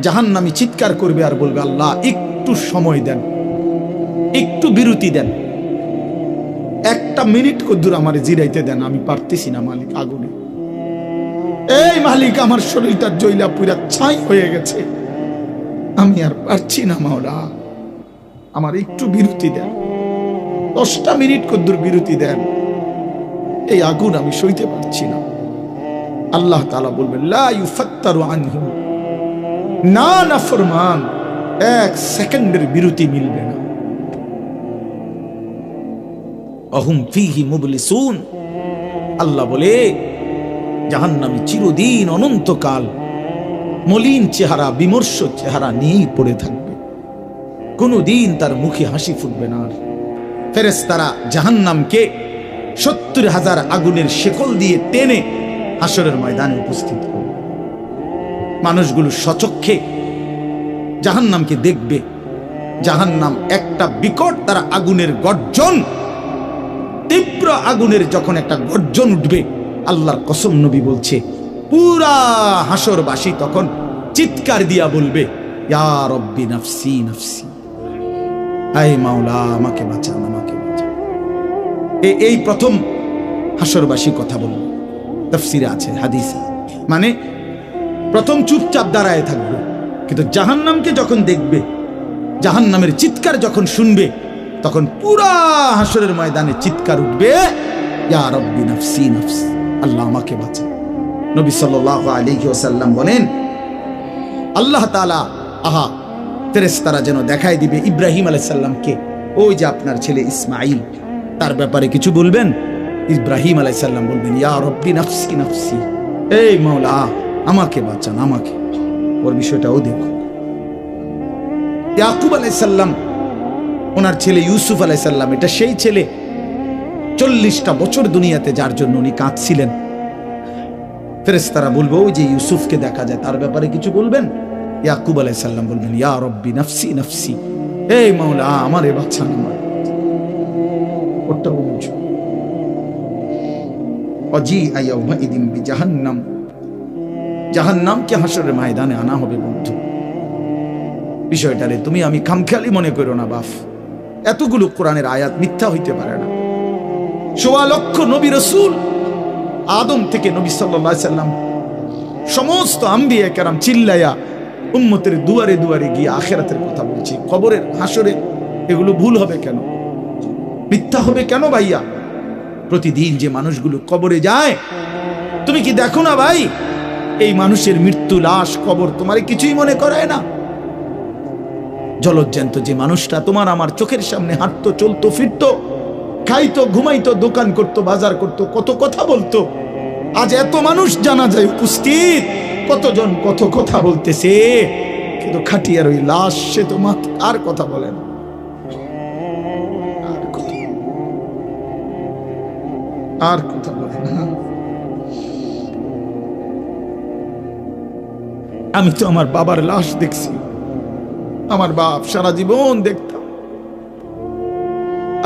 জাহান্নামী চিৎকার করবে আর বলবে, আল্লাহ একটু সময় দেন, একটু বিরতি দেন, একটা মিনিট কদ্দুর আমার জিরাইতে দেন, আমি পারতেছি না মালিক আগুনে। এই মালিক, আমার শরীরটা জ্বলা পুরা ছাই হয়ে গেছে, আমি আর পারছি না মাওলা, আমার একটু বিরতি দেন, 10টা মিনিট কদ্দুর বিরতি দেন, এই আগুন আমি সইতে পারছি না। আল্লাহ তাআলা বলবেন, লা ইউফাত্তারু আনহু, না নাফরমান, 1 সেকেন্ডের বিরতি মিলবে না। অহুম ফীহি মুবলিসুন, আল্লাহ বলে জাহান্নামী চিরদিন অনন্তকাল মলিন চেহারা, বিমর্ষ চেহারা নিয়েই পড়ে থাকবে, কোনদিন তার মুখে হাসি ফুটবে না। ফেরেশতারা জাহান্নামকে 70,000 আগুনের শেকল দিয়ে টেনে হাসরের ময়দানে উপস্থিত করবে। মানুষগুলো সচক্ষে জাহান্নামকে দেখবে। জাহান্নাম একটা বিকট তারা আগুনের গর্জন, তীব্র আগুনের যখন একটা গর্জন উঠবে, আল্লাহর কসম নবী বলছে, পুরা হাসরবাসী তখন চিৎকার দিয়া বলবে, ইয়া রব্বি নাফসি নাফসি, আয় মাওলা আমাকে বাঁচান, আমাকে বাঁচান। এই প্রথম হাসরবাসী কথা বলবে, তাফসিরে আছে, হাদিসে, মানে প্রথম চুপচাপ দাঁড়ায় থাকবে, কিন্তু জাহান্নামকে যখন দেখবে, জাহান্নামের চিৎকার যখন শুনবে, তখন পুরা হাসরের ময়দানে চিৎকার উঠবে, ইয়া রব্বি নাফসি নাফসি, আল্লাহ আমাকে বাঁচান। নবী সাল্লাল্লাহু আলাইহি ওয়াসাল্লাম বলেন, আল্লাহ তাআলা ফেরেশতারা যেন দেখায় দিবে ইব্রাহিম আলাইহিস সালামকে, ওই যে আপনার ছেলে ইসমাঈল, তার ব্যাপারে কিছু বলবেন। ইব্রাহিম আলাইহিস সালাম বলবেন, ইয়া রব্বি নাফসি নাফসি, এই মাওলা আমাকে বাঁচান, আমাকে। ওর বিষয়টাও দেখো। ইয়াকুব আলাইহিস সালাম, ওনার ছেলে ইউসুফ আলাইহিস সালাম, এটা সেই ছেলে 40টা বছর দুনিয়াতে যার জন্য উনি কাঁদছিলেন। ফেরেশতারা বলবো, ওই যে ইউসুফকে দেখা যায়, তার ব্যাপারে কিছু বলবেন। ইয়াকুব আলাইহিস সালাম বলবেন, ইয়া রব্বি নাফসি নাফসি, এই মাওলা আমারে বাঁচান, আমার। ওটা বুঝো। অজি আয়াউমা ইদিন বিজাহান্নাম, জাহান্নামকে হাসরের ময়দানে আনা হবে বন্ধু। বিষয়টারে তুমি আমি খামখেয়ালি মনে করো না বাপ, এতগুলো কোরআনের আয়াত মিথ্যা হইতে পারে না। 1.25 লক্ষ নবী রাসূল, আদম থেকে নবী সাল্লাল্লাহু আলাইহি সাল্লাম, সমস্ত আম্বিয়া কেরাম চিল্লায়া উম্মতের দুয়ারে দুয়ারে গিয়ে আখিরাতের কথা বলছি, কবরের, হাসরের, এগুলো ভুল হবে কেন, মিথ্যা হবে কেন ভাইয়া? প্রতিদিন যে মানুষগুলো কবরে যায়, তুমি কি দেখো না ভাই, এই মানুষের মৃত্যু, লাশ, কবর তোমারে কিছুই মনে করায় না? জলজ্জান্ত যে মানুষটা তোমার আমার চোখের সামনে হাঁটতো, চলতো, ফিরতো, খাইতো, ঘুমাইতো, দোকান করতো, বাজার করতো, কত কথা বলতো, আজ এত মানুষ জানা যায় উপস্থিত, কতজন কত কথা বলতেছে, কিন্তু খাটিয়ার ওই লাশ, সে তো আর কথা বলে না, আর কথা বলে না। আমি তো আমার বাবার লাশ দেখছি, আমার বাপ সারা জীবন দেখতাম,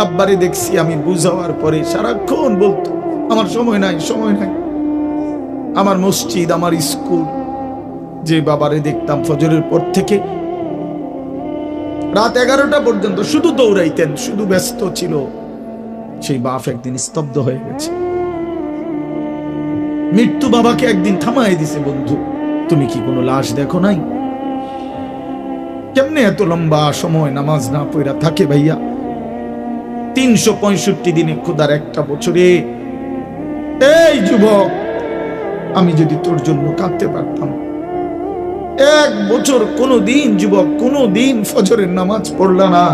আব্বারে দেখছি আমি বুঝাওয়ার পরে সারাক্ষণ বলতো, আমার সময় নাই, সময় নাই। আমার মসজিদ, আমার স্কুল, যে বাবারে দেখতাম ফজরের পর থেকে রাত 11টা পর্যন্ত শুধু দৌড়াইতেন, শুধু ব্যস্ত ছিল, সেই বাপ একদিন স্তব্ধ হয়ে গেছে। মৃত্যু বাবাকে একদিন থামাই দিছে, বন্ধু তুমি কি কোনো লাশ দেখো নাই? কেমনে এত লম্বা সময় নামাজ না পড়া থাকে ভাইয়া? 365 দিনে, খোদার একটা বছরে। এই যুবক, আমি যদি তোর জন্য কাঁদতে পারতাম, 1 বছর কোনদিন যুবক, কোনদিন ফজরের নামাজ পড়লা না,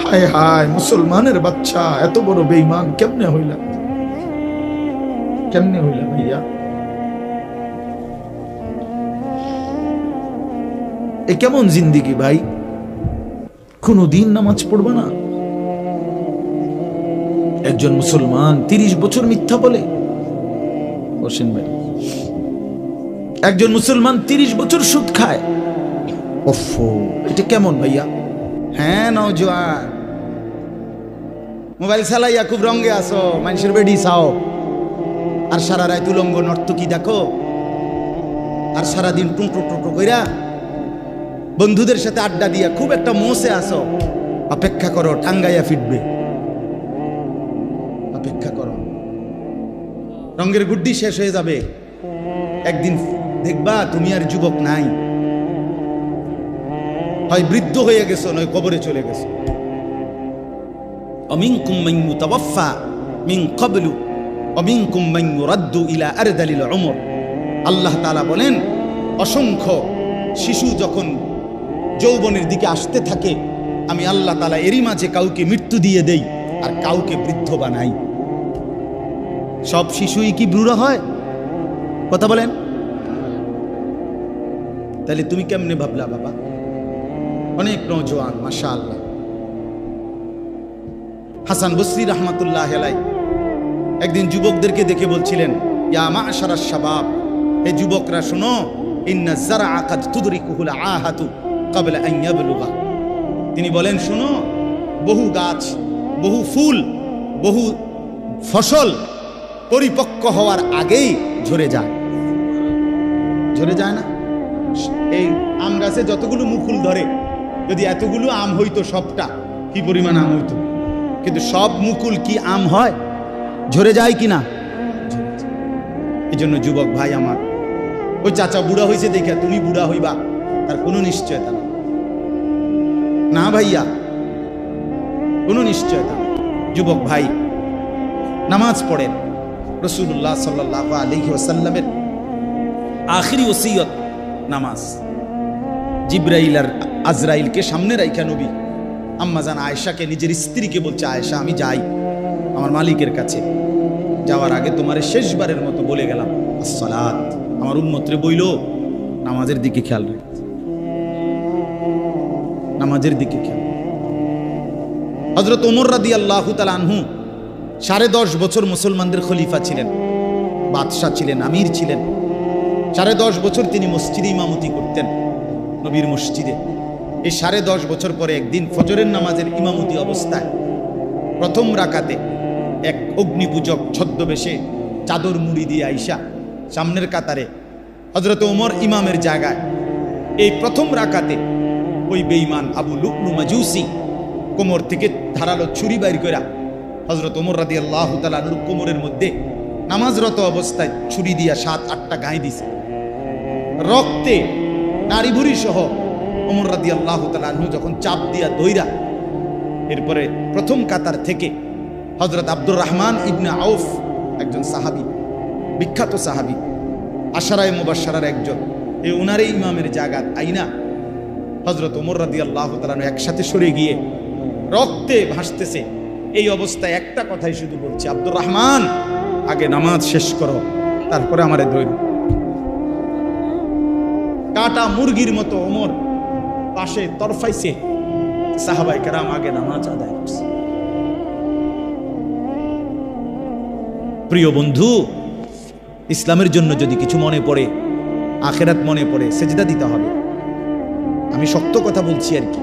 হায় হায় মুসলমানের বাচ্চা, এত বড় বেঈমান কেমনে হইলা, কেমনে হইলা ভাইয়া? এ কেমন জিন্দিগি ভাই? কোনদিন নামাজ পড়বে না একজন মুসলমান, 30 বছর মিথ্যা বলে। বসেন ভাই, একজন মুসলমান 30 বছর সুদ খায়। ওফো, এটা কেমন ভাইয়া? হ্যাঁ নওজোয়ান, মোবাইল চালাইয়া খুব রঙে আসো, মানুষের বেডি চাও, আর সারা রাত উলঙ্গ নর্তকী দেখো, আর সারাদিন টুঁটো টুঁটো কইরা বন্ধুদের সাথে আড্ডা দিয়া খুব একটা মোসে আসো, অপেক্ষা করো, টাঙ্গাইয়া ফিটবে। অপেক্ষা করো, রঙের গুড্ডি শেষ হয়ে যাবে, একদিন দেখবা তুমি আর যুবক নাই, হয় বৃদ্ধ হয়ে গেছো, নয় কবরে চলে গেছো। অমিনকুম মান ইউতাওয়াফা মিন ক্বাবলু অমিনকুম মান ইউরাদ্দু ইলা আরদালিল উমর। আল্লাহ তাআলা বলেন, অসংখ্য শিশু যখন যৌবনের দিকে আসতে থাকে, আমি আল্লাহ তাআলা এরই মাঝে কাউকে মৃত্যু দিয়ে দেই আর কাউকে বৃদ্ধ বানাই। সব শিশুই কি বুড়ো হয়? কথা বলেন। তাহলে তুমি কেমনে ভাবলা বাবা? অনেক নওজোয়ান মাশাআল্লাহ। হাসান বসরি রহমাতুল্লাহ আলাইহি একদিন যুবকদেরকে দেখে বলছিলেন, ইয়া মা'শারাশ শাবাব, এই যুবকরা শোনো, ইন্না যারআ কাদ তুদরিকুহুল আহাতু ক্বাবলা আন ইয়াবলুগা। তিনি বলেন, শোনো, বহু গাছ, বহু ফুল, বহু ফসল পরিপক্ক হওয়ার আগেই ঝরে যায়। ঝরে যায় না? এই আম গাছে যতগুলো মুকুল ধরে, যদি এতগুলো আম হইতো সবটা, কি পরিমাণ আম হইতো। কিন্তু সব মুকুল কি আম হয়? ঝরে যায় কি না? এই জন্য যুবক ভাই আমার, ওই চাচা বুড়া হয়েছে দেখে তুমি বুড়া হইবা তার কোনো নিশ্চয়তা না। না ভাইয়া, কোনো নিশ্চয়তা না। যুবক ভাই, নামাজ পড়েন। রাসূলুল্লাহ সাল্লাল্লাহু আলাইহি ওয়াসাল্লামের আখিরি ওসিয়ত নামাজ। জিবরাইল আর আজরাইলকে সামনে রাইখা নবী আম্মাজান আয়েশাকে, নিজের স্ত্রীকে বলছে, আয়েশা আমি যাই আমার মালিকের কাছে, যাওয়ার আগে তোমারে শেষবারের মতো বলে গেলাম আসসালাত। আমার উম্মতরে বইল নামাজের দিকে খেয়াল রাখতে, নামাজের দিকে খেয়াল। হযরত ওমর রাদিয়াল্লাহু তাআলা আনহু 10.5 বছর মুসলমানদের খলিফা ছিলেন, বাদশাহ ছিলেন, আমির ছিলেন। 10.5 বছর তিনি মসজিদে ইমামতি করতেন, নবীর মসজিদে। এই 10.5 বছর পরে একদিন ফজরের নামাজের ইমামতি অবস্থায় প্রথম রাকাতে এক অগ্নিপূজক ছদ্মবেশে চাদর মুড়ি দিয়ে আইসা সামনের কাতারে হযরত ওমর ইমামের জায়গায়, এই প্রথম রাকাতে ওই বেঈমান আবু লুকনু মাজুসি কোমর থেকে ধারালো ছুরি বাইর কইরা হযরত ওমর রাদিয়াল্লাহু তাআলা আনহুর কোমরের মধ্যে নামাজরত অবস্থায় ছুরি দিয়া 7-8টা গায়ে দিছে। রক্তে নারী ভুরি সহ ওমর রাদিয়াল্লাহু তাআলা আনহু যখন চাপ দিয়া দইরা, এরপরে প্রথম কাতার থেকে হযরত আব্দুর রহমান ইবনে আউফ, একজন সাহাবী, বিখ্যাত সাহাবী, আশারায়ে মুবাশশারার একজন, এই উনারে ইমামের জায়গা আইনা হযরত ওমর রাদিয়াল্লাহু তাআলা আনহু একসাথে সরে গিয়ে রক্তে ভাসতেছে। এই অবস্থায় একটা কথাই শুধু বলছে, আব্দুর রহমান আগে নামাজ শেষ করো, তারপরে আমারে ধরো। কাটা মুরগির মতো ওমর পাশে তরফাইছে, সাহাবায়ে কেরাম আগে নামাজ আদায় করছে। প্রিয় বন্ধু, ইসলামের জন্য যদি কিছু মনে পড়ে, আখিরাত মনে পড়ে, সেজদা দিতে হবে। আমি শক্ত কথা বলছি আর কি,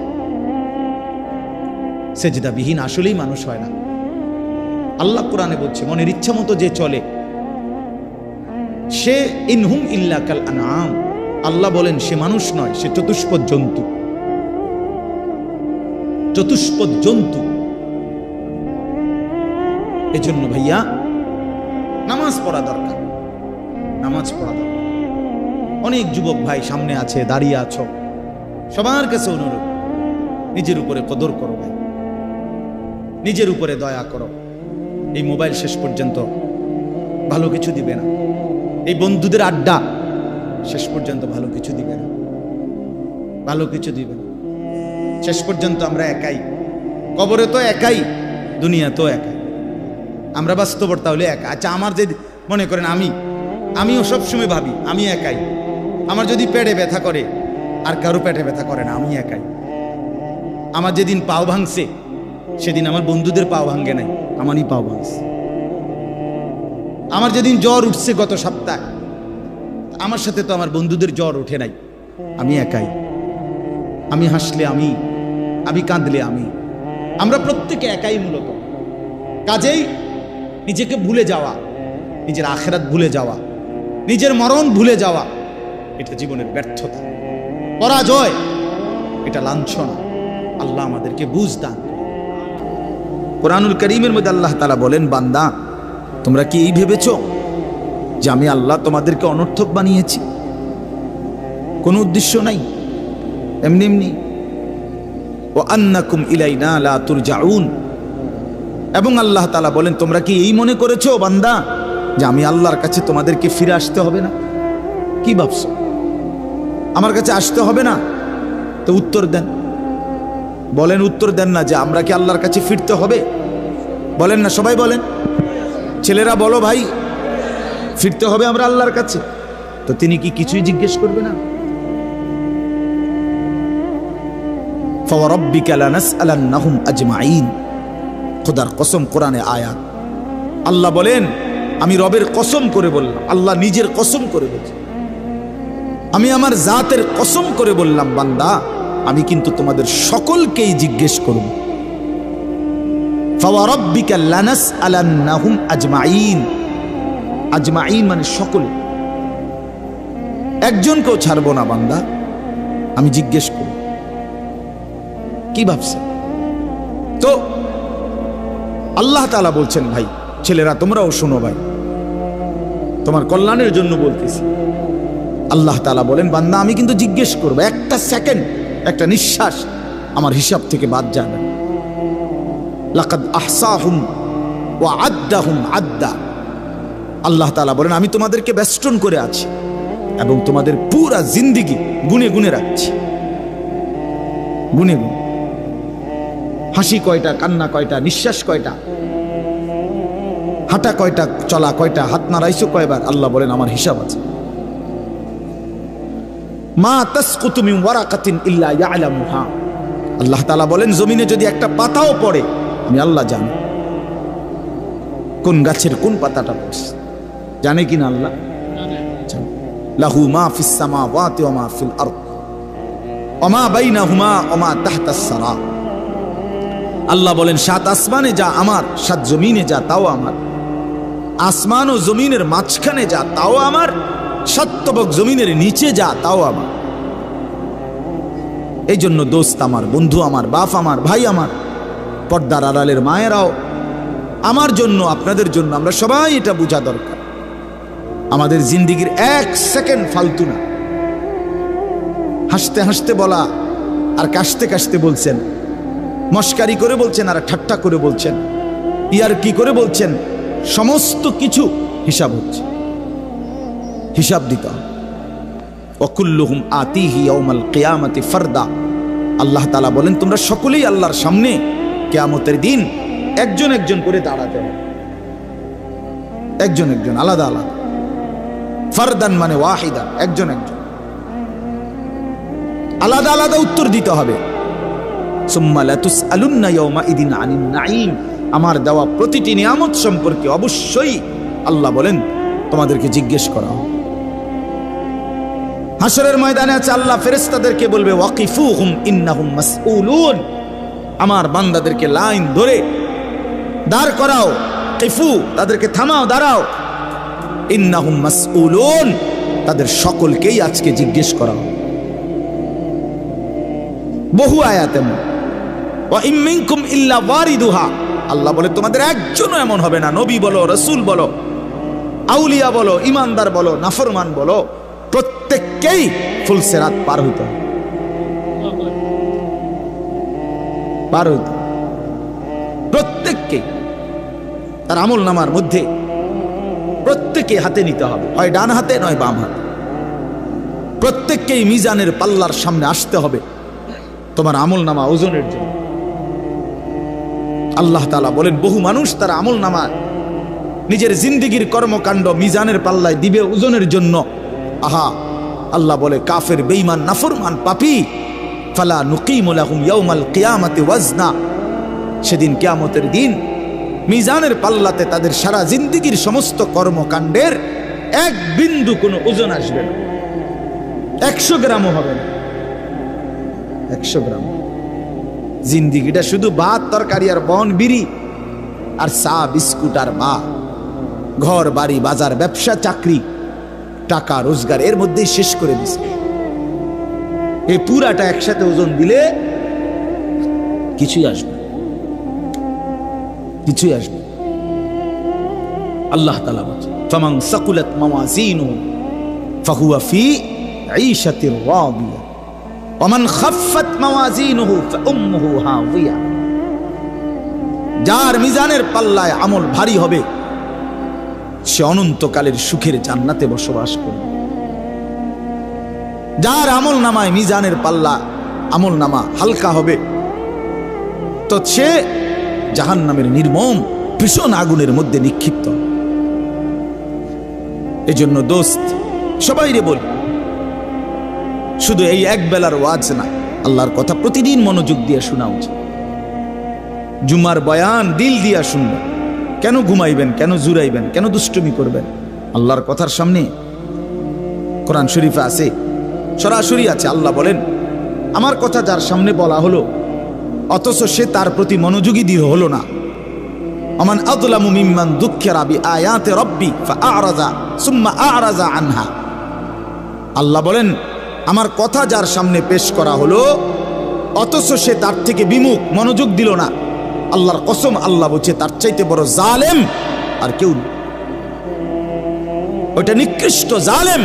সেজদা বিহীন আসলেই মানুষ হয় না। আল্লাহ কোরআনে বলছে, মনের ইচ্ছা মতো যে চলে সে ইনহুম ইল্লা কাল আনআম। আল্লাহ বলেন সে মানুষ নয়, সে চতুষ্পদ জন্তু। চতুষ্পদ জন্তু। এজন্য ভাইয়া নামাজ পড়া দরকার, নামাজ পড়া দরকার। অনেক যুবক ভাই সামনে আছে, দাঁড়িয়ে আছো, সবার কাছে অনুরোধ, নিজের উপরে কদর করো ভাই, নিজের উপরে দয়া করো। এই মোবাইল শেষ পর্যন্ত ভালো কিছু দিবে না, এই বন্ধুদের আড্ডা শেষ পর্যন্ত ভালো কিছু দিবে না, ভালো কিছু দিবে না। শেষ পর্যন্ত আমরা একাই, কবরে তো একাই, দুনিয়া তো একাই। আমরা বাস্তবতা হলে একা। আচ্ছা, আমার যে মনে করেন আমিও সবসময় ভাবি আমি একাই। আমার যদি পেটে ব্যথা করে, আর কারো পেটে ব্যথা করে না, আমি একাই। আমার যেদিন পাও ভাঙছে, সেদিন আমার বন্ধুদের পাও ভাঙে নাই, আমারই পাও ভাঙছে। আমার যেদিন জ্বর উঠছে গত সপ্তাহে, আমার সাথে তো আমার বন্ধুদের জ্বর ওঠে নাই, আমি একাই। আমি হাসলে আমি কাঁদলে আমরা প্রত্যেকে একাই মূলত। কাজেই নিজেকে ভুলে যাওয়া, নিজের আখিরাত ভুলে যাওয়া, নিজের মরণ ভুলে যাওয়া, এটা জীবনের ব্যর্থতা, পরাজয়। এটা লাঞ্ছনা। আল্লাহ আমাদেরকে বুঝ দান। কোরআনুল কারীমের মধ্যে আল্লাহ তাআলা বলেন, বান্দা তোমরা কি এই ভেবেছো যে আমি আল্লাহ তোমাদেরকে অনর্থক বানিয়েছি? কোনো উদ্দেশ্য নাই, এমনি এমনি। ওয়া আন্নাকুম ইলাইনা লা তুরজাউন, এবং আল্লাহ তাআলা বলেন তোমরা কি এই মনে করেছো বান্দা যে আমি আল্লাহর কাছে তোমাদেরকে ফিরে আসতে হবে না? কি ভাবছো আমার কাছে আসতে হবে না? তো উত্তর দেন, বলেন, উত্তর দেন না যে আমরা কি আল্লাহর কাছে ফিরতে হবে? বলেন না, সবাই বলেন, ছেলেরা বলো ভাই, ফিরতে হবে আমরা আল্লাহর কাছে। তো তিনি কি কিছুই জিজ্ঞেস করবে না? ফাওয়ারাব্বিকা লানাসআলান্নাহুম আজমাইন, খোদার কসম, কোরআনে আয়াত। আল্লাহ বলেন, আমি রবের কসম করে বললাম, আল্লাহ নিজের কসম করে বলছেন, আমি আমার জাতের কসম করে বললাম বান্দা আমি কিন্তু তোমাদের সকলকেই জিজ্ঞেস করব। ফাওয়ারাব্বিকা লানাসআলান্নাহুম আজমাইন, আজমাইন মানে সকলে, একজনকেও ছাড়বো না বান্দা, আমি জিজ্ঞেস করব। কি ভাবছে? তো আল্লাহ তাআলা বলছেন, ভাই ছেলেরা তোমরাও শোনো ভাই, তোমার কল্যাণের জন্য বলতেছি। আল্লাহ তাআলা বলেন, বান্দা আমি কিন্তু জিজ্ঞেস করব, একটা সেকেন্ড, একটা নিঃশ্বাস আমার হিসাব থেকে বাদ যাবে না। লাকাদ আহসাহুম ওয়া আদ্দাহুম আদ্দা। আল্লাহ তাআলা বলেন আমি তোমাদেরকে বেষ্টন করে আছি এবং তোমাদের পুরা জিন্দেগি গুনে গুনে রাখছি, গুনে গুনে। হাসি কয়টা, কান্না কয়টা, নিঃশ্বাস কয়টা, হাঁটা কয়টা, চলা কয়টা, হাত নাড়াইছো কয়বার, আল্লাহ বলেন আমার হিসাব আছে। মা তাসকুতু মিন ওয়ারাকাতিন ইল্লা ইয়ালামুহা, আল্লাহ তাআলা বলেন জমিনে যদি একটা পাতাও পড়ে আমি আল্লাহ জানি, কোন গাছের কোন পাতাটা পড়ছে জানে কিনা আল্লাহ জানে। লাহু মা ফিস সামাওয়াতি ওয়া মা ফিল আরদ ওয়া মা বাইনাহুমা ওয়া মা তাহতাস সারা। আল্লাহ বলেন সাত আসমানে যা আমার, সাত জমিনে যা তাও আমার, আসমান ও জমিনের মাঝখানে যা তাও আমার, সাত তবক জমিনের নিচে যা তাও আমার। এই জন্য দোস্ত আমার, বন্ধু আমার, বাপ আমার, ভাই আমার, পর্দার আড়ালের মায়েরাও, আমার জন্য, আপনাদের জন্য, আমরা সবাই এটা বোঝা দরকার। আমাদের জিন্দেগির এক সেকেন্ড ফালতু না। হাসতে হাসতে বলা আর কাশতে কাশতে বলছেন, মস্কারি করে বলছেন আর ঠাট্টা করে বলছেন, ইয়ার কি করে বলছেন, সমস্ত কিছু হিসাব হচ্ছে, হিসাব দিতে হবে। ওয়াকুল্লুহুম আতিহি ইয়াউমাল কিয়ামাতি ফারদা। আল্লাহ তাআলা বলেন তোমরা সকলেই আল্লাহর সামনে কিয়ামতের দিন একজন একজন করে দাঁড়াতে হবে, একজন একজন, আলাদা আলাদা। ফারদান মানে ওয়াহিদা, একজন একজন, আলাদা আলাদা উত্তর দিতে হবে। সুম্মা লাতুসআলুন্না ইয়াউমাইদিন আনিন নাঈম, আমার দেওয়া প্রতিটি নিয়ামত সম্পর্কে অবশ্যই আল্লাহ বলেন তোমাদেরকে জিজ্ঞেস করা হবে। হাসরের ময়দানে আছে আল্লাহ ফেরেশতাদেরকে বলবে ওয়াকিফুহুম ইন্নাহুম মাসউলুন, আমার বান্দাদেরকে লাইন ধরে দাঁড় করাও, কিফু তাদেরকে থামাও, দাঁড়াও, ইন্নাহুম মাসউলুন তাদের সকলকেই আজকে জিজ্ঞেস করা হবে। বহু আয়াতে ওয়া ইম মিনকুম ইল্লা ওয়ারিদুহা, আল্লাহ বলে তোমাদের একজনও এমন হবে না, নবী বলো, রাসূল বলো, আউলিয়া বলো, ইমানদার বলো, নাফরমান বলো, প্রত্যেককেই ফুলসিরাত পার হইতে হবে, পার হইতে, প্রত্যেককে তার আমল নামার মধ্যে প্রত্যেকে হাতে নিতে হবে, হয় ডান হাতে নয় বাম হাতে। প্রত্যেককেই মিজানের পাল্লার সামনে আসতে হবে তোমার আমল নামা ওজনের জন্য। আল্লাহ তাআলা বলেন বহু মানুষ তার আমল নামা নিজের জিন্দেগির কর্মকাণ্ড মিজানের পাল্লায় দিবে ওজনের জন্য। আহা, আল্লাহ বলে কাফের, বেঈমান, নাফরমান, পাপী, ফালা নুকিমু লাহুম ইয়াউমাল কিয়ামাতি ওয়াজনা, সেদিন কিয়ামতের দিন মিজানের পাল্লাতে তাদের সারা জিন্দেগির সমস্ত কর্মকাণ্ডের এক বিন্দু কোনো ওজন আসবে না, 100 গ্রামও হবে না, 100 গ্রাম। জিন্দেগিটা শুধু ভাত তরকারি আর বন বিড়ি আর চা বিস্কুট আর মা, ঘর বাড়ি বাজার ব্যবসা চাকরি টাকা রোজগার এর মধ্যেই শেষ করে দিছে। এই পুরাটা একসাথে ওজন দিলে কিছুই আসবে, কিছুই আসবে। আল্লাহ তাআলা বলেন, ফামান সাকুলাত মাওয়াজিনুহু ফাহুয়া ফি ঈশাতির রাদিয়া ওয়া মান খাফফাত মাওয়াজিনুহু ফাউম্মুহু হাওিয়া। যার মিজানের পাল্লায় আমল ভারী হবে সে অনন্তকালের সুখের জান্নাতে বসবাস করবে। যার আমল নামায় মিজানের পাল্লা আমল নামা হালকা হবে তো সে জাহান্নামের নির্মম ভীষণ আগুনের মধ্যে নিক্ষিপ্ত। এজন্য দোস্ত সবাইরে বলি, শুধু এই এক বেলার ওয়াজ না, আল্লাহর কথা প্রতিদিন মনোযোগ দিয়ে শোনা উচিত। জুমার বয়ান দিল দিয়া শুনবেন। কেন ঘুমাইবেন, কেন জুরাইবেন, কেন দুষ্টুমি করবেন? আল্লাহর কথার সামনে কোরআন শরীফে আছে, সরাসরি আছে। আল্লাহ বলেন, আমার কথা যার সামনে বলা হলো অথচ সে তার প্রতি মনোযোগী দিয়ে হলো না, আমান আযলামু মিম্মান যুক্কিরা বিআয়াতি রাব্বি ফাআরাযা সুম্মা আ'রাযা আনহা। আল্লাহ বলেন, আমার কথা যার সামনে পেশ করা হলো অথচ সে তার থেকে বিমুখ, মনোযোগ দিল না, আল্লাহর কসম, আল্লাহ বলছে তার চাইতে বড় জালেম আর কেউ নেই। ওটা নিকৃষ্ট জালেম,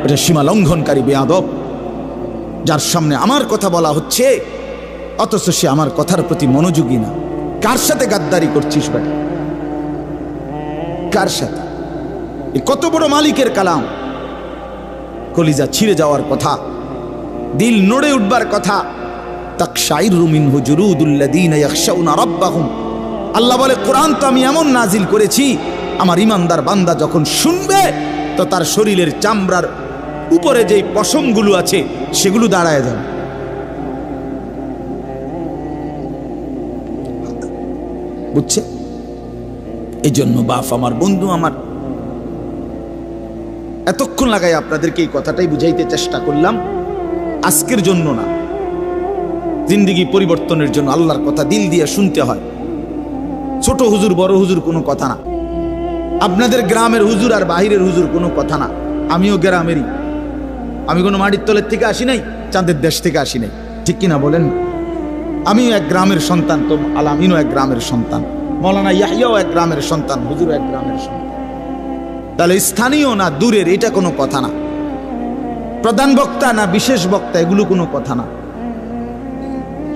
ওটা সীমা লঙ্ঘনকারী বেয়াদব, যার সামনে আমার কথা বলা হচ্ছে অথচ সে আমার কথার প্রতি মনোযোগী না। কার সাথে গাদ্দারি করছিস বেটা? কার সাথে? কত বড় মালিকের কালাম, কলিজা ছিঁড়ে যাওয়ার কথা, দিল নড়ে উঠবার কথা। তাকশাইরু মিনহু জুলুদুল্লাযীনা ইয়াখশাউনা রাব্বাহুম। আল্লাহ বলে, কোরআন তো আমি এমন নাজিল করেছি, আমার ইমানদার বান্দা যখন শুনবে তো তার শরীরের চামড়ার উপরে যে পশমগুলো আছে সেগুলো দাঁড়ায় যাবে। বুঝছে? এই জন্য বাপ আমার, বন্ধু আমার, এতক্ষণ লাগাই আপনাদেরকে এই কথাটাই বুঝাইতে চেষ্টা করলাম। আজকের জন্য না, জিন্দেগি পরিবর্তনের জন্য আল্লাহর কথা দিল দিয়ে শুনতে হয়। ছোট হুজুর বড় হুজুর কোনো কথা না, আপনাদের গ্রামের হুজুর আর বাহিরের হুজুর কোনো কথা না। আমিও গ্রামেরই, আমি কোনো মাটির তলের থেকে আসি নাই, চাঁদের দেশ থেকে আসি নাই, ঠিক কিনা বলেন? আমিও এক গ্রামের সন্তান, তো আলামিনও এক গ্রামের সন্তান, মৌলানা ইয়াহিয়াও এক গ্রামের সন্তান, হুজুরও এক গ্রামের সন্তান। তাহলে স্থানীয় না দূরের এটা কোনো কথা না, প্রধান বক্তা না বিশেষ বক্তা এগুলো কোনো কথা না,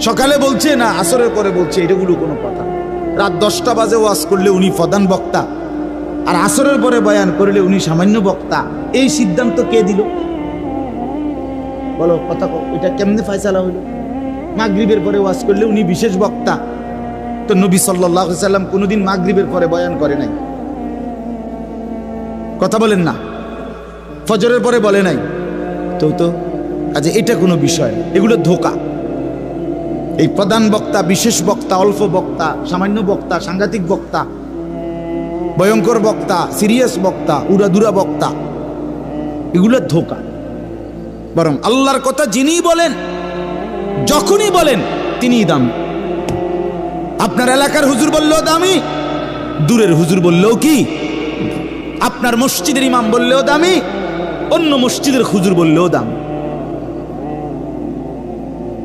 সকালে বলছে না আসরের পরে বলছে এটাগুলো কোনো কথা। রাত 10টা বাজে ওয়াজ করলে উনি প্রধান বক্তা, আর আসরের পরে বয়ান করলে উনি সামান্য বক্তা। এই সিদ্ধান্ত কে দিল বলো? কথা এটা কেমনে ফয়সালা হইল? মাগরিবের পরে ওয়াজ করলে উনি বিশেষ বক্তা, তো নবী সাল্লাল্লাহু আলাইহি সাল্লাম কোনোদিন মাগরিবের পরে বয়ান করে নাই, কথা বলেন না, ফজরের পরে বলে নাই, তো আচ্ছা এটা কোনো বিষয়, এগুলো ধোঁকা। এই প্রধান বক্তা, বিশেষ বক্তা, অল্প বক্তা, সামান্য বক্তা, সাংঘাতিক বক্তা, ভয়ঙ্কর বক্তা, সিরিয়াস বক্তা, উড়াদুরা বক্তা, এগুলো ধোঁকা। বরং আল্লাহর কথা যিনি বলেন, যখনই বলেন তিনিই দামি। আপনার এলাকার হুজুর বললেও দামি, দূরের হুজুর বললেও কি, আপনার মসজিদের ইমাম বললেও দামি, অন্য মসজিদের হুজুর বললেও দামি।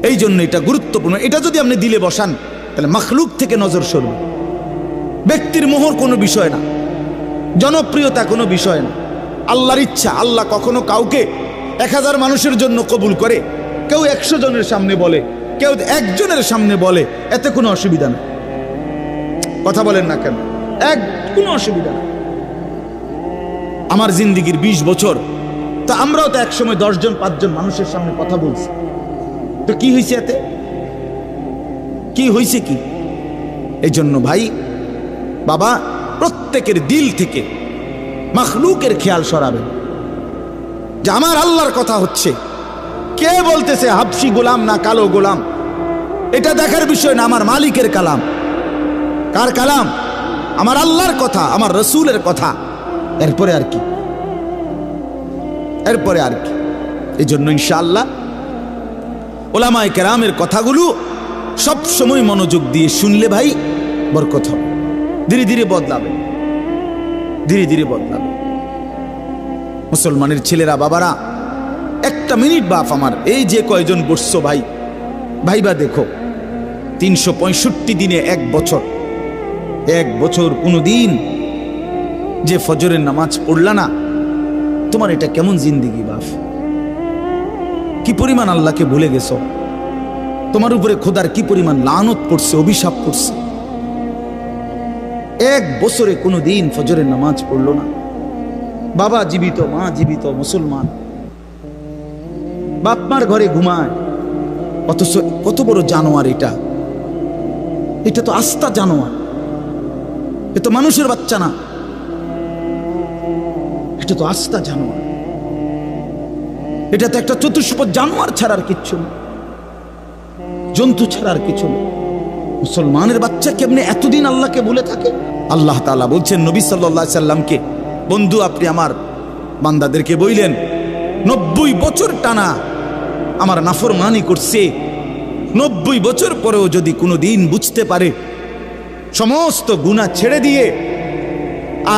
এই জন্য এটা গুরুত্বপূর্ণ। এটা যদি আপনি দিলে বসান তাহলে মাখলুক থেকে নজর সরবে। ব্যক্তির মোহর কোনো বিষয় না, জনপ্রিয়তা কোনো বিষয় না, আল্লাহর ইচ্ছা। আল্লাহ কখনো কাউকে 1000 মানুষের জন্য কবুল করে, কেউ 100 জনের সামনে বলে, কেউ 1 জনের সামনে বলে, এতে কোনো অসুবিধা নেই। কথা বলেন না কেন? কোনো অসুবিধা নেই। আমার জিন্দিগির 20 বছর, তো আমরাও তো একসময় 10 জন 5 জন মানুষের সামনে কথা বলছি, তো কি হয়েছে এতে? কি হয়েছে কি? এই জন্য ভাই বাবা, প্রত্যেকের দিল থেকে মাখলুকের খেয়াল সরাবেন যে আমার আল্লাহর কথা হচ্ছে। কে বলতেছে হাবশি গোলাম না কালো গোলাম, এটা দেখার বিষয় না, আমার মালিকের কালাম। কার কালাম? আমার আল্লাহর কথা, আমার রসুলের কথা। এরপরে আর কি? এরপরে আর কি? এই জন্য ইনশাআল্লাহ ওলামায়ে কেরামের কথাগুলো সব সময় মনোযোগ দিয়ে শুনলে ভাই বরকত হবে। ধীরে ধীরে বদলাবে, ধীরে ধীরে বদলাবে। মুসলমানের ছেলেরা বাবারা, একটা মিনিট বাপ আমার, এই যে কয়জন বসছো ভাই, ভাইবা দেখো 365 দিনে এক বছর কোনোদিন যে ফজরের নামাজ পড়লা না, তোমার এটা কেমন জিন্দিগি বাপ? কি পরিমাণ আল্লাহকে ভুলে গেছো? তোমার উপরে খোদার কি পরিমাণ লানত পড়ছে, অভিশাপ পড়ছে। এক বছরে কোনোদিন ফজরের নামাজ পড়লো না। বাবা জীবিত, মা জীবিত, মুসলমান, বাপ মার ঘরে ঘুমায়, অথচ কত বড় জানোয়ার এটা! এটা তো আস্তা জানোয়ার, এ তো মানুষের বাচ্চা না, এটা তো আস্তা জানোয়ার। এটা তো একটা চতুষ্পদ জানোয়ার ছাড়ার কিচ্ছু না, জন্তু ছাড়ার কিছু না। মুসলমানের বাচ্চা কেমনে এতদিন আল্লাহকে ভুলে থাকে? আল্লাহ তাআলা বলছেন নবী সাল্লাল্লাহু আলাইহি সাল্লামকে, বন্ধু আপনি আমার বান্দাদেরকে বললেন 90 বছর টানা আমার নাফরমানি করছে, 90 বছর পরেও যদি কোনো দিন বুঝতে পারে, সমস্ত গুনাহ ছেড়ে দিয়ে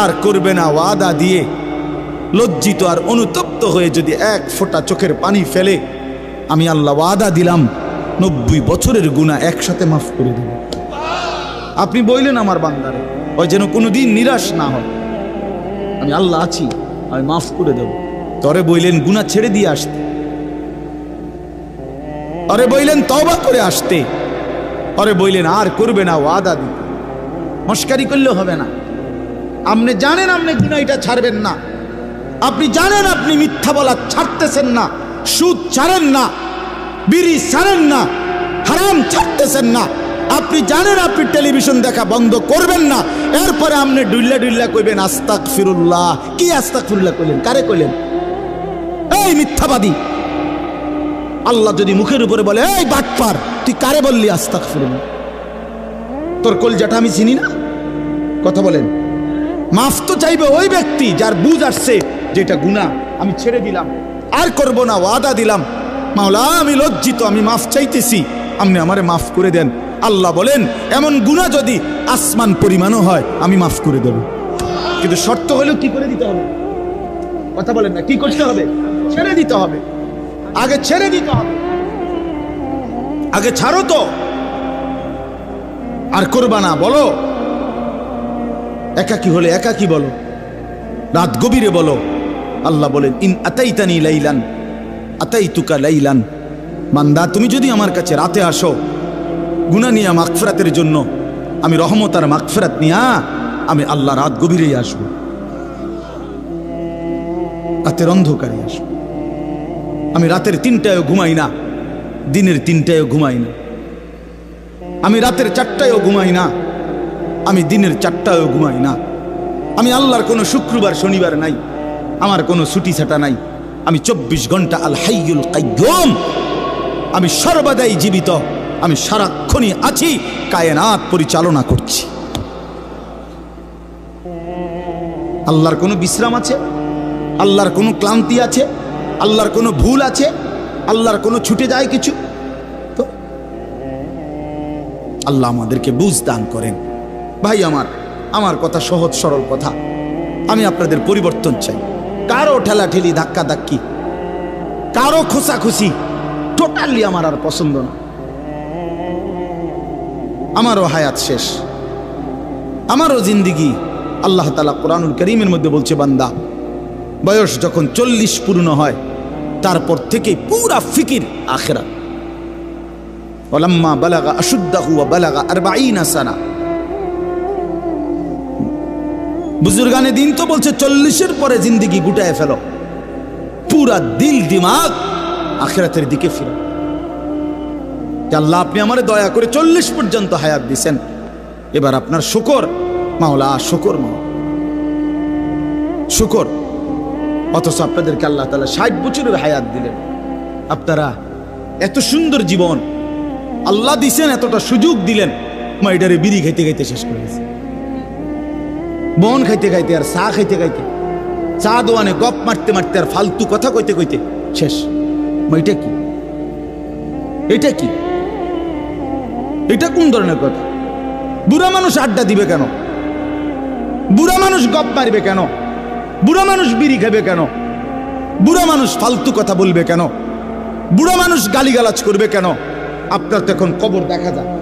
আর করবে না ওয়াদা দিয়ে, লজ্জিত আর অনুতপ্ত হয়ে যদি এক ফোঁটা চোখের পানি ফেলে, আমি আল্লাহ ওয়াদা দিলাম 90 বছরের গুনাহ একসাথে মাফ করে দেব। আপনি বললেন আমার বান্দারে, ওই যেন কোনোদিন নিরাশ না হয়, আমি আল্লাহ আছি, আমি মাফ করে দেব। তরে বললেন গুনাহ ছেড়ে দিয়ে আসতে, আরে বললেন তওবা করে আসতে, আরে বললেন আর করবে না ওয়াদা দিতে। মস্কারি করলে হবে না। আপনি জানেন আপনি গুনাহ এটা ছাড়বেন না, আপনি জানেন আপনি মিথ্যা বলা ছাড়তেছেন না, সুদ ছাড়েন না, বিড়ি ছাড়েন না, হারাম ছাড়তেছেন না, আপনি জানেন আপনি টেলিভিশন দেখা বন্ধ করবেন না, এরপরে আপনি ডুল্লা ডুল্লা কইবেন আস্তাগফিরুল্লাহ। কি আস্তাগফিরুল্লাহ কইলেন? কারে কইলেন? এই মিথ্যাবাদী! আল্লাহ যদি মুখের উপরে বলে এই বাটপার, তুই কারে বললি আস্তাগফিরুল্লাহ? তোর কলজাটা আমি চিনি না? কথা বলেন। মাফ তো চাইবে ওই ব্যক্তি যার বুঝ আসছে যেটা গুনাহ, আমি ছেড়ে দিলাম, আর করব না, ওয়াদা দিলাম। মাওলা আমি লজ্জিত, আমি মাফ চাইতেছি, আপনি আমারে মাফ করে দেন। আল্লাহ বলেন এমন গুনাহ যদি আসমান পরিমাণও হয় আমি মাফ করে দেব, কিন্তু শর্ত হলো কি করে দিতে হবে? কথা বলেন না, কি করতে হবে? ছেড়ে দিতে হবে, আগে ছেড়ে দিতে হবে, আগে ছাড়ো তো, আর করবা না। বলো একাকী হলে একাকী বলো, রাত গভীরে বলো। আল্লাহ বলেন ইন আতাইতানি লাইলান আতাইতুকা লাইলান, বান্দা তুমি যদি আমার কাছে রাতে আসো গুনাহ নিয়ে মাগফিরাতের জন্য, আমি রহমত আর মাগফিরাত নিয়ে আমি আল্লাহ রাত গভীরেই আসবো, রাতের অন্ধকারে আসবো। আমি রাতের 3টায়ও ঘুমাই না, দিনের 3টায়ও ঘুমাই না, আমি রাতের 4টায়ও ঘুমাই না, আমি দিনের 4টায়ও ঘুমাই না। আমি আল্লাহর কোনো শুক্রবার শনিবার নাই, আমার কোনো ছুটি ছাটা নাই। আমি 24 ঘন্টা আল হাইয়ুল কাইয়ুম, আমি সর্বদাই জীবিত, আমি সারাক্ষণই আছি, কায়নাত পরিচালনা করছি। আল্লাহর কোনো বিশ্রাম আছে? আল্লাহর কোনো ক্লান্তি আছে? আল্লাহর কোনো ভুল আছে? আল্লাহর কোনো ছুটে যায় কিছু? তো আল্লাহ আমাদেরকে বুঝ দান করেন। ভাই আমার কথা সহজ সরল কথা, আমি আপনাদের পরিবর্তন চাই। কারো ঠেলাঠেলি ধাক্কা ধাক্কি, কারো খোঁচাখুচি টোটালি আমার আর পছন্দ না। আমারও হায়াত শেষ, আমারও জিন্দিগি। আল্লাহ তাআলা কোরআনুল কারীমের মধ্যে বলছে, বান্দা বয়স যখন 40 পূর্ণ হয় তারপর থেকে পুরা ফিকির আখিরাত। ওয়ালাম্মা বালাগা আশুদ্দাহু ওয়া বালাগা 40 সানা। বুজুর্গানে দিন তো বলছে 40-এর পরে জিন্দিগি গুটায় ফেলো, পুরা দিল দিমাগ আখিরাতের দিকে ফিরো। আল্লাহ আপনি আমারে দয়া করে 40 পর্যন্ত হায়াত দিয়েছেন, এবার আপনার শুকর মাওলা, শুকর মাওলা, শুকর। অথচ আপনাদেরকে আল্লাহ তাআলা 60 বছরের হায়াত দিলেন। আপনারা এত সুন্দর জীবন আল্লাহ দিছেন, এতটা সুযোগ দিলেন, মাইডারে বিড়ি খাইতে খাইতে শেষ করে গেছে, বন খাইতে খাইতে আর চা খাইতে খাইতে, চা দোয়ানে গপ মারতে মারতে আর ফালতু কথা কইতে কইতে শেষ। এটা কি? এটা কি? এটা কোন ধরনের কথা? বুড়া মানুষ আড্ডা দিবে কেন? বুড়া মানুষ গপ মারবে কেন? বুড়া মানুষ বিড়ি খাবে কেন? বুড়া মানুষ ফালতু কথা বলবে কেন? বুড়া মানুষ গালিগালাজ করবে কেন? আপনার তো এখন কবর দেখা যায়।